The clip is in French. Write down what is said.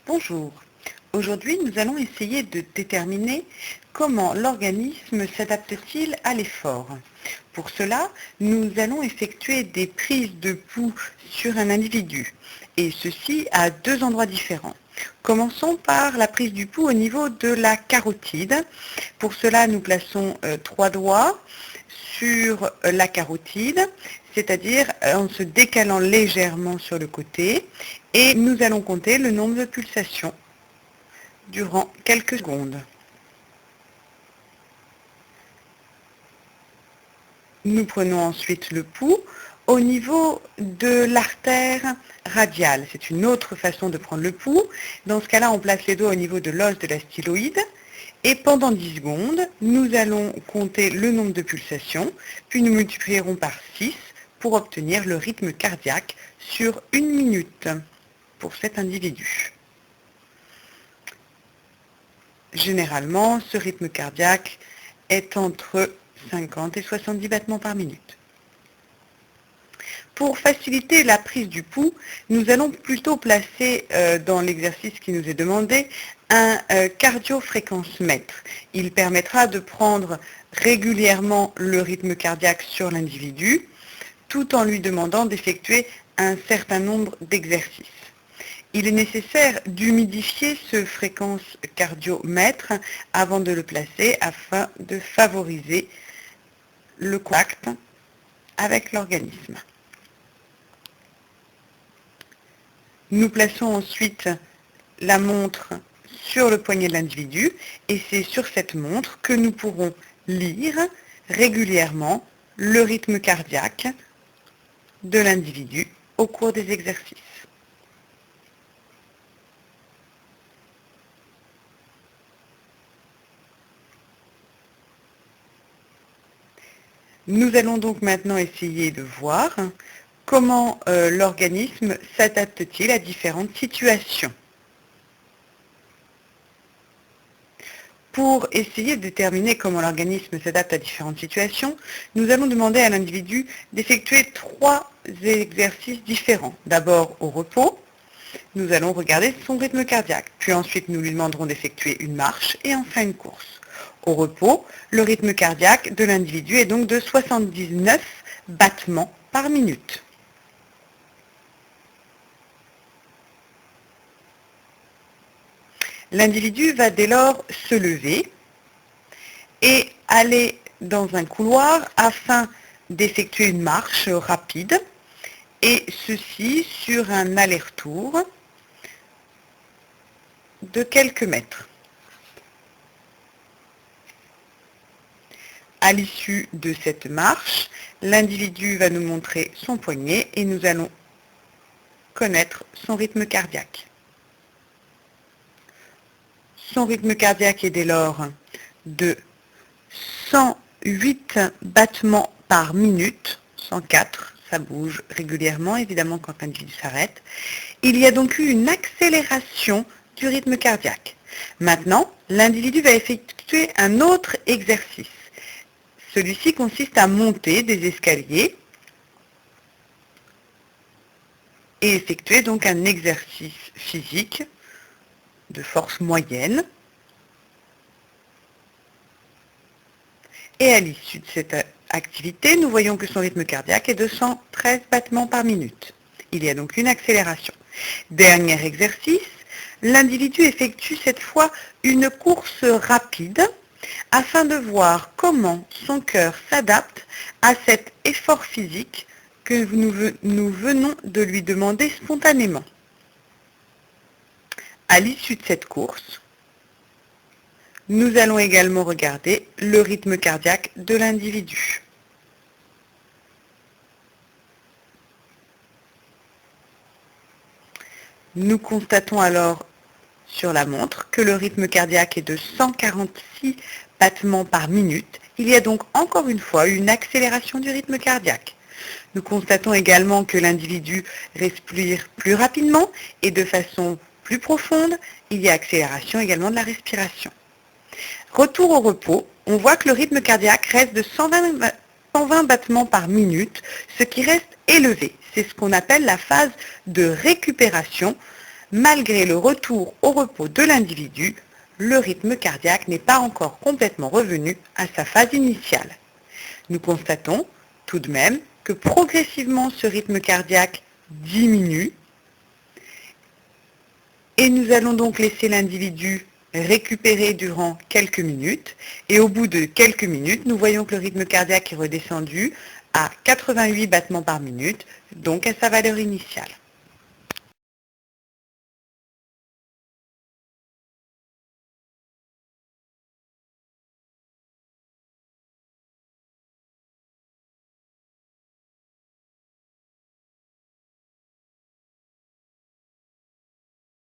Bonjour. Aujourd'hui, nous allons essayer de déterminer comment l'organisme s'adapte-t-il à l'effort. Pour cela, nous allons effectuer des prises de pouls sur un individu, et ceci à deux endroits différents. Commençons par la prise du pouls au niveau de la carotide. Pour cela, nous plaçons trois doigts sur la carotide, c'est-à-dire en se décalant légèrement sur le côté, et nous allons compter le nombre de pulsations durant quelques secondes. Nous prenons ensuite le pouls au niveau de l'artère radiale. C'est une autre façon de prendre le pouls. Dans ce cas-là, on place les doigts au niveau de l'os de la styloïde. Et pendant 10 secondes, nous allons compter le nombre de pulsations, puis nous multiplierons par 6 pour obtenir le rythme cardiaque sur 1 minute pour cet individu. Généralement, ce rythme cardiaque est entre 50 et 70 battements par minute. Pour faciliter la prise du pouls, nous allons plutôt placer dans l'exercice qui nous est demandé un cardiofréquence-mètre. Il permettra de prendre régulièrement le rythme cardiaque sur l'individu, tout en lui demandant d'effectuer un certain nombre d'exercices. Il est nécessaire d'humidifier ce fréquence cardiomètre avant de le placer afin de favoriser le contact avec l'organisme. Nous plaçons ensuite la montre sur le poignet de l'individu et c'est sur cette montre que nous pourrons lire régulièrement le rythme cardiaque de l'individu au cours des exercices. Nous allons donc maintenant essayer de voir comment l'organisme s'adapte-t-il à différentes situations. Pour essayer de déterminer comment l'organisme s'adapte à différentes situations, nous allons demander à l'individu d'effectuer 3 exercices différents. D'abord au repos, nous allons regarder son rythme cardiaque, puis ensuite nous lui demanderons d'effectuer une marche et enfin une course. Au repos, le rythme cardiaque de l'individu est donc de 79 battements par minute. L'individu va dès lors se lever et aller dans un couloir afin d'effectuer une marche rapide, et ceci sur un aller-retour de quelques mètres. À l'issue de cette marche, l'individu va nous montrer son poignet et nous allons connaître son rythme cardiaque. Son rythme cardiaque est dès lors de 108 battements par minute, 104, ça bouge régulièrement évidemment quand l'individu s'arrête. Il y a donc eu une accélération du rythme cardiaque. Maintenant, l'individu va effectuer un autre exercice. Celui-ci consiste à monter des escaliers et effectuer donc un exercice physique de force moyenne. Et à l'issue de cette activité, nous voyons que son rythme cardiaque est de 113 battements par minute. Il y a donc une accélération. Dernier exercice, l'individu effectue cette fois une course rapide afin de voir comment son cœur s'adapte à cet effort physique que nous venons de lui demander spontanément. À l'issue de cette course, nous allons également regarder le rythme cardiaque de l'individu. Nous constatons alors sur la montre que le rythme cardiaque est de 146 battements par minute. Il y a donc encore une fois une accélération du rythme cardiaque. Nous constatons également que l'individu respire plus rapidement et de façon plus profonde. Il y a accélération également de la respiration. Retour au repos, on voit que le rythme cardiaque reste de 120 battements par minute, ce qui reste élevé. C'est ce qu'on appelle la phase de récupération malgré le retour au repos de l'individu, le rythme cardiaque n'est pas encore complètement revenu à sa phase initiale. Nous constatons tout de même que progressivement ce rythme cardiaque diminue et nous allons donc laisser l'individu récupérer durant quelques minutes et au bout de quelques minutes, nous voyons que le rythme cardiaque est redescendu à 88 battements par minute, donc à sa valeur initiale.